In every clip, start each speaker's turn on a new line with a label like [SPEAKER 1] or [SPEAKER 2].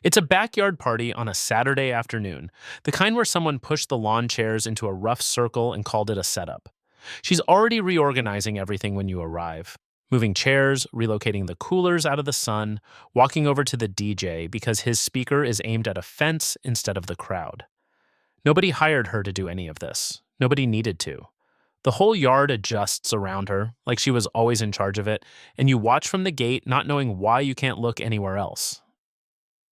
[SPEAKER 1] It's a backyard party on a Saturday afternoon, the kind where someone pushed the lawn chairs into a rough circle and called it a setup. She's already reorganizing everything when you arrive. Moving chairs, relocating the coolers out of the sun, walking over to the DJ because his speaker is aimed at a fence instead of the crowd. Nobody hired her to do any of this. Nobody needed to. The whole yard adjusts around her, like she was always in charge of it, and you watch from the gate not knowing why you can't look anywhere else.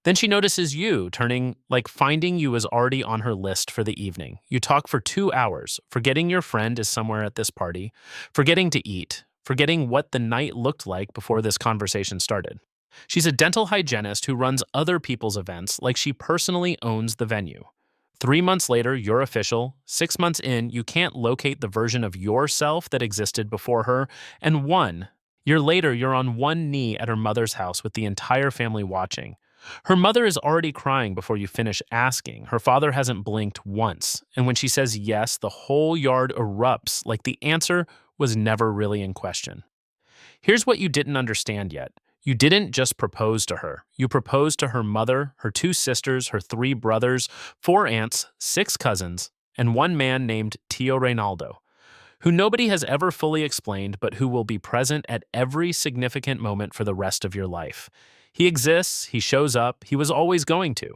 [SPEAKER 1] Then she notices you, turning like finding you is already on her list for the evening. You talk for 2 hours, forgetting your friend is somewhere at this party, forgetting to eat, forgetting what the night looked like before this conversation started. She's a dental hygienist who runs other people's events like she personally owns the venue. 3 months later, you're official. 6 months in, you can't locate the version of yourself that existed before her. And 1 year later, you're on one knee at her mother's house with the entire family watching. Her mother is already crying before you finish asking. Her father hasn't blinked once. And when she says yes, the whole yard erupts like the answer was never really in question. Here's what you didn't understand yet. You didn't just propose to her. You proposed to her mother, her 2 sisters, her 3 brothers, 4 aunts, 6 cousins, and one man named Tío Reinaldo, who nobody has ever fully explained but who will be present at every significant moment for the rest of your life. He exists, he shows up, he was always going to.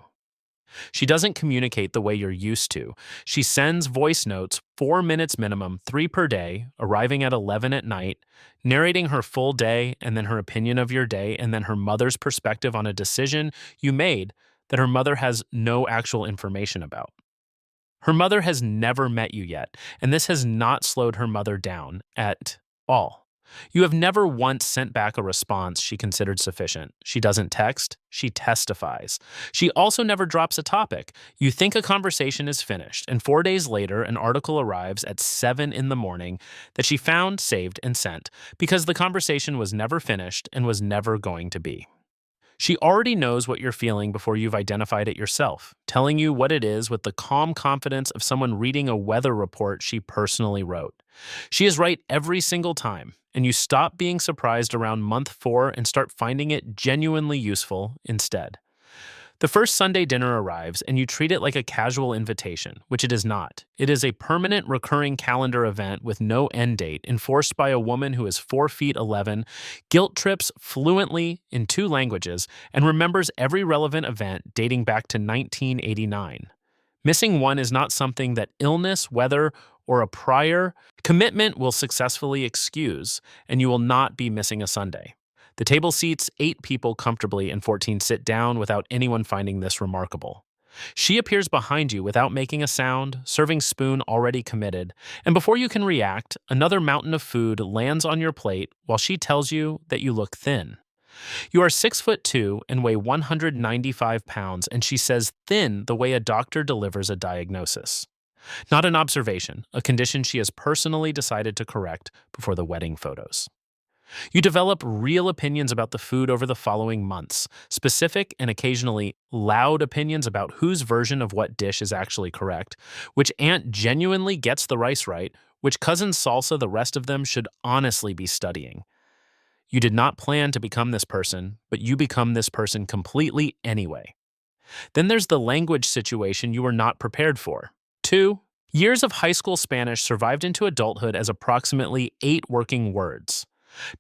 [SPEAKER 1] She doesn't communicate the way you're used to. She sends voice notes, 4 minutes minimum, 3 per day, arriving at 11 at night, narrating her full day and then her opinion of your day and then her mother's perspective on a decision you made that her mother has no actual information about. Her mother has never met you yet, and this has not slowed her mother down at all. You have never once sent back a response she considered sufficient. She doesn't text, she testifies. She also never drops a topic. You think a conversation is finished, and 4 days later, an article arrives at 7 in the morning that she found, saved, and sent because the conversation was never finished and was never going to be. She already knows what you're feeling before you've identified it yourself, telling you what it is with the calm confidence of someone reading a weather report she personally wrote. She is right every single time, and you stop being surprised around month 4 and start finding it genuinely useful instead. The first Sunday dinner arrives, and you treat it like a casual invitation, which it is not. It is a permanent, recurring calendar event with no end date, enforced by a woman who is 4 feet 11, guilt trips fluently in 2 languages, and remembers every relevant event dating back to 1989. Missing one is not something that illness, weather, or a prior commitment will successfully excuse, and you will not be missing a Sunday. The table seats 8 people comfortably and 14 sit down without anyone finding this remarkable. She appears behind you without making a sound, serving spoon already committed, and before you can react, another mountain of food lands on your plate while she tells you that you look thin. You are 6'2" and weigh 195 pounds, and she says thin the way a doctor delivers a diagnosis. Not an observation, a condition she has personally decided to correct before the wedding photos. You develop real opinions about the food over the following months, specific and occasionally loud opinions about whose version of what dish is actually correct, which aunt genuinely gets the rice right, which cousin's salsa the rest of them should honestly be studying. You did not plan to become this person, but you become this person completely anyway. Then there's the language situation you were not prepared for. 2 years of high school Spanish survived into adulthood as approximately 8 working words.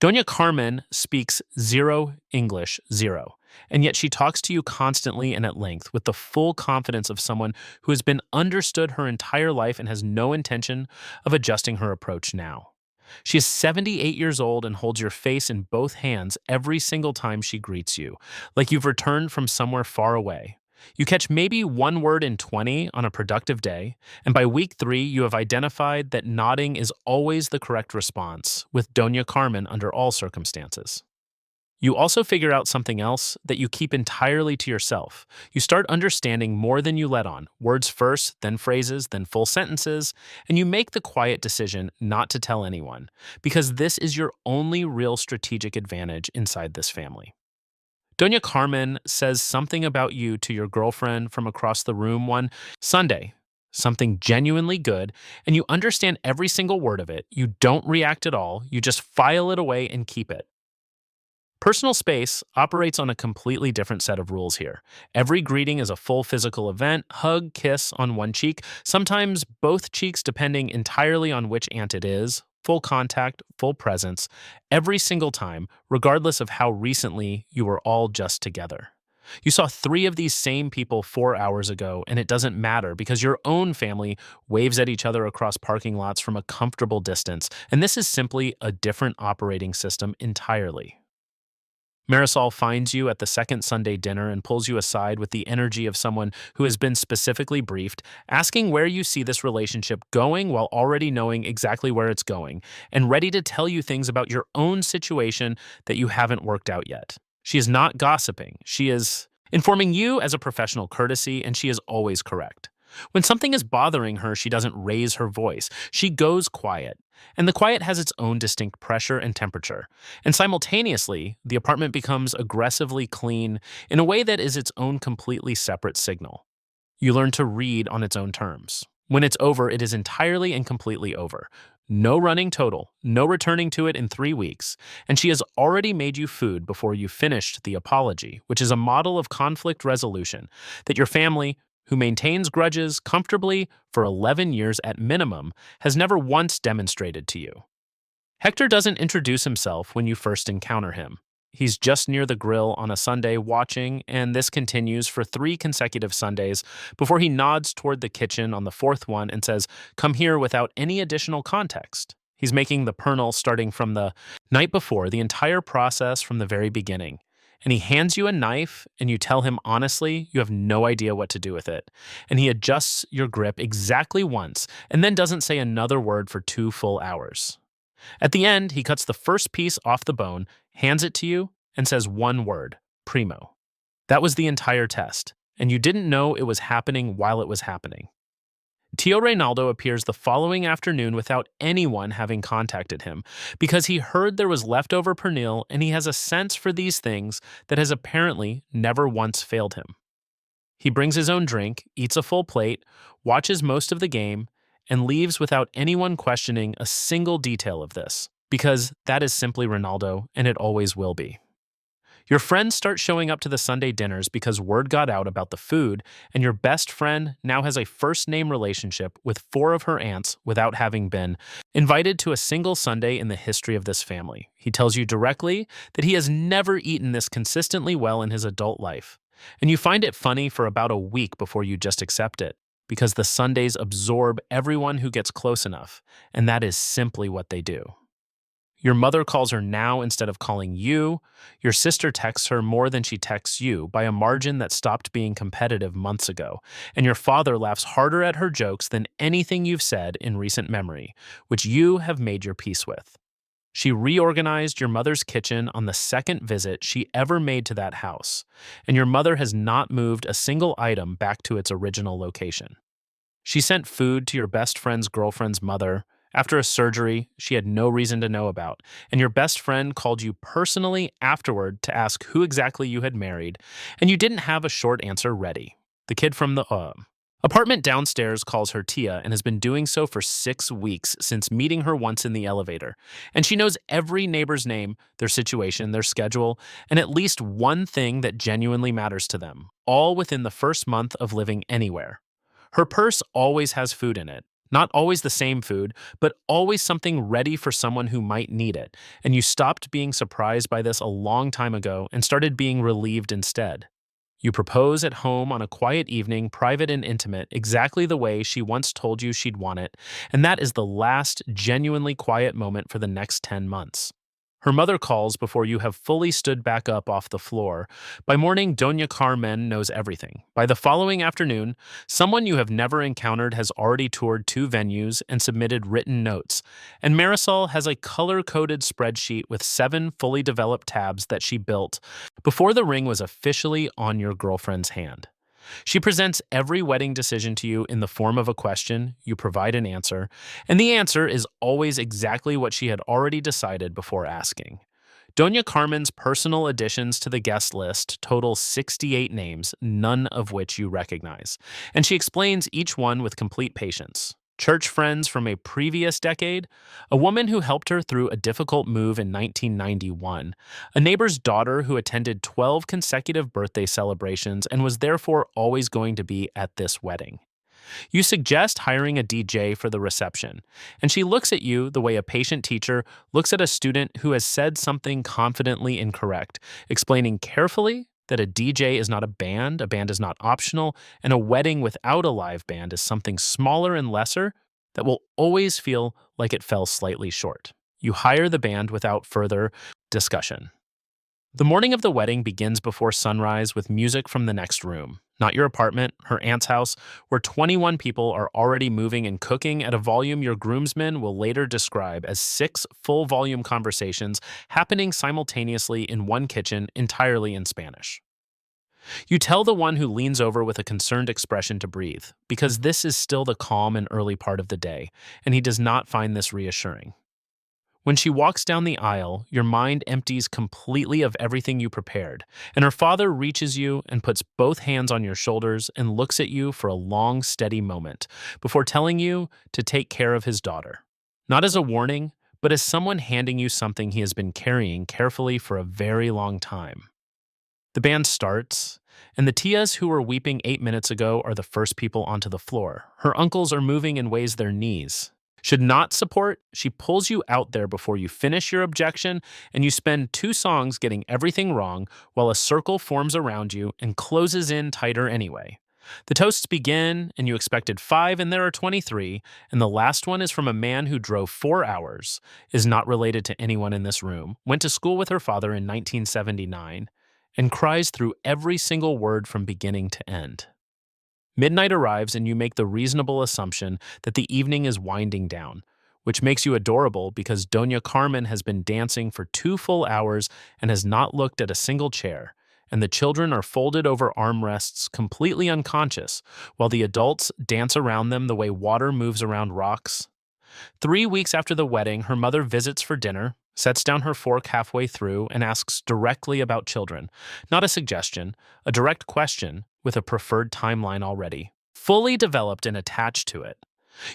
[SPEAKER 1] Doña Carmen speaks zero English, zero, and yet she talks to you constantly and at length with the full confidence of someone who has been understood her entire life and has no intention of adjusting her approach now. She is 78 years old and holds your face in both hands every single time she greets you, like you've returned from somewhere far away. You catch maybe 1 word in 20 on a productive day, and by week 3, you have identified that nodding is always the correct response, with Doña Carmen under all circumstances. You also figure out something else that you keep entirely to yourself. You start understanding more than you let on, words first, then phrases, then full sentences, and you make the quiet decision not to tell anyone, because this is your only real strategic advantage inside this family. Doña Carmen says something about you to your girlfriend from across the room one Sunday, something genuinely good, and you understand every single word of it. You don't react at all, you just file it away and keep it. Personal space operates on a completely different set of rules here. Every greeting is a full physical event, hug, kiss on one cheek, sometimes both cheeks depending entirely on which aunt it is, full contact, full presence, every single time, regardless of how recently you were all just together. You saw three of these same people 4 hours ago, and it doesn't matter because your own family waves at each other across parking lots from a comfortable distance, and this is simply a different operating system entirely. Marisol finds you at the second Sunday dinner and pulls you aside with the energy of someone who has been specifically briefed, asking where you see this relationship going while already knowing exactly where it's going, and ready to tell you things about your own situation that you haven't worked out yet. She is not gossiping. She is informing you as a professional courtesy, and she is always correct. When something is bothering her, she doesn't raise her voice. She goes quiet. And the quiet has its own distinct pressure and temperature. And simultaneously, the apartment becomes aggressively clean in a way that is its own completely separate signal. You learn to read on its own terms. When it's over, it is entirely and completely over. No running total, no returning to it in 3 weeks, and she has already made you food before you finished the apology, which is a model of conflict resolution that your family, who maintains grudges comfortably for 11 years at minimum, has never once demonstrated to you. Hector doesn't introduce himself when you first encounter him. He's just near the grill on a Sunday watching, and this continues for 3 consecutive Sundays before he nods toward the kitchen on the fourth one and says, "Come here," without any additional context. He's making the pernil starting from the night before, the entire process from the very beginning. And he hands you a knife, and you tell him honestly you have no idea what to do with it. And he adjusts your grip exactly once, and then doesn't say another word for 2 full hours. At the end, he cuts the first piece off the bone, hands it to you, and says one word: primo. That was the entire test, and you didn't know it was happening while it was happening. Tío Reinaldo appears the following afternoon without anyone having contacted him, because he heard there was leftover pernil and he has a sense for these things that has apparently never once failed him. He brings his own drink, eats a full plate, watches most of the game, and leaves without anyone questioning a single detail of this, because that is simply Ronaldo, and it always will be. Your friends start showing up to the Sunday dinners because word got out about the food, and your best friend now has a first-name relationship with 4 of her aunts without having been invited to a single Sunday in the history of this family. He tells you directly that he has never eaten this consistently well in his adult life, and you find it funny for about a week before you just accept it, because the Sundays absorb everyone who gets close enough, and that is simply what they do. Your mother calls her now instead of calling you. Your sister texts her more than she texts you by a margin that stopped being competitive months ago. And your father laughs harder at her jokes than anything you've said in recent memory, which you have made your peace with. She reorganized your mother's kitchen on the second visit she ever made to that house, and your mother has not moved a single item back to its original location. She sent food to your best friend's girlfriend's mother after a surgery she had no reason to know about, and your best friend called you personally afterward to ask who exactly you had married, and you didn't have a short answer ready. The kid from the apartment downstairs calls her Tia and has been doing so for 6 weeks since meeting her once in the elevator, and she knows every neighbor's name, their situation, their schedule, and at least one thing that genuinely matters to them, all within the first month of living anywhere. Her purse always has food in it. Not always the same food, but always something ready for someone who might need it, and you stopped being surprised by this a long time ago and started being relieved instead. You propose at home on a quiet evening, private and intimate, exactly the way she once told you she'd want it, and that is the last genuinely quiet moment for the next 10 months. Her mother calls before you have fully stood back up off the floor. By morning, Doña Carmen knows everything. By the following afternoon, someone you have never encountered has already toured 2 venues and submitted written notes, and Marisol has a color-coded spreadsheet with 7 fully developed tabs that she built before the ring was officially on your girlfriend's hand. She presents every wedding decision to you in the form of a question, you provide an answer, and the answer is always exactly what she had already decided before asking. Doña Carmen's personal additions to the guest list total 68 names, none of which you recognize, and she explains each one with complete patience. church friends from a previous decade, a woman who helped her through a difficult move in 1991, a neighbor's daughter who attended 12 consecutive birthday celebrations and was therefore always going to be at this wedding. You suggest hiring a DJ for the reception, and she looks at you the way a patient teacher looks at a student who has said something confidently incorrect, explaining carefully that a DJ is not a band is not optional, and a wedding without a live band is something smaller and lesser that will always feel like it fell slightly short. You hire the band without further discussion. The morning of the wedding begins before sunrise with music from the next room, not your apartment, her aunt's house, where 21 people are already moving and cooking at a volume your groomsmen will later describe as 6 full-volume conversations happening simultaneously in one kitchen entirely in Spanish. You tell the one who leans over with a concerned expression to breathe, because this is still the calm and early part of the day, and he does not find this reassuring. When she walks down the aisle, your mind empties completely of everything you prepared, and her father reaches you and puts both hands on your shoulders and looks at you for a long, steady moment before telling you to take care of his daughter. Not as a warning, but as someone handing you something he has been carrying carefully for a very long time. The band starts, and the tias who were weeping 8 minutes ago are the first people onto the floor. Her uncles are moving in ways their knees should not support. She pulls you out there before you finish your objection, and you spend 2 songs getting everything wrong while a circle forms around you and closes in tighter anyway. The toasts begin, and you expected 5, and there are 23, and the last one is from a man who drove 4 hours, is not related to anyone in this room, went to school with her father in 1979, and cries through every single word from beginning to end. Midnight arrives and you make the reasonable assumption that the evening is winding down, which makes you adorable because Doña Carmen has been dancing for 2 full hours and has not looked at a single chair, and the children are folded over armrests completely unconscious, while the adults dance around them the way water moves around rocks. 3 weeks after the wedding, her mother visits for dinner, sets down her fork halfway through, and asks directly about children. Not a suggestion, a direct question with a preferred timeline already, fully developed and attached to it.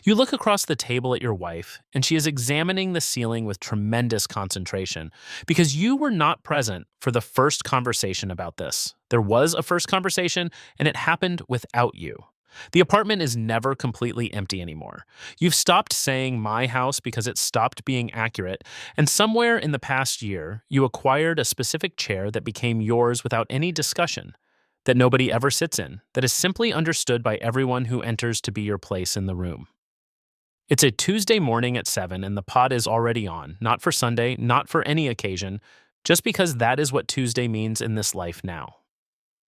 [SPEAKER 1] You look across the table at your wife, and she is examining the ceiling with tremendous concentration because you were not present for the first conversation about this. There was a first conversation, and it happened without you. The apartment is never completely empty anymore. You've stopped saying my house because it stopped being accurate, and somewhere in the past year, you acquired a specific chair that became yours without any discussion, that nobody ever sits in, that is simply understood by everyone who enters to be your place in the room. It's a Tuesday morning at 7 and the pot is already on, not for Sunday, not for any occasion, just because that is what Tuesday means in this life now.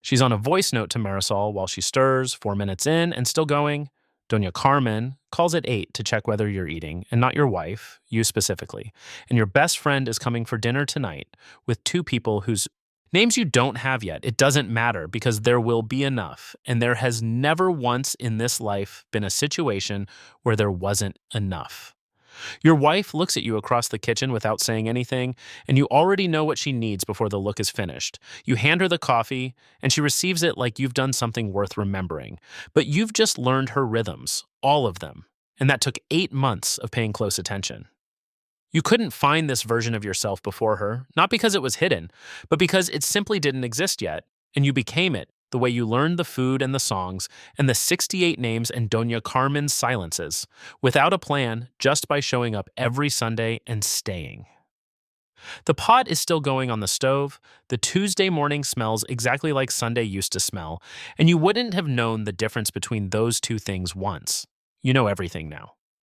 [SPEAKER 1] She's on a voice note to Marisol while she stirs, 4 minutes in and still going. Doña Carmen calls at 8 to check whether you're eating, and not your wife, you specifically. And your best friend is coming for dinner tonight with 2 people whose names you don't have yet. It doesn't matter because there will be enough, and there has never once in this life been a situation where there wasn't enough. Your wife looks at you across the kitchen without saying anything, and you already know what she needs before the look is finished. You hand her the coffee, and she receives it like you've done something worth remembering. But you've just learned her rhythms, all of them, and that took 8 months of paying close attention. You couldn't find this version of yourself before her, not because it was hidden, but because it simply didn't exist yet, and you became it the way you learned the food and the songs and the 68 names and Doña Carmen's silences, without a plan, just by showing up every Sunday and staying. The pot is still going on the stove, the Tuesday morning smells exactly like Sunday used to smell, and you wouldn't have known the difference between those 2 things once. You know everything now.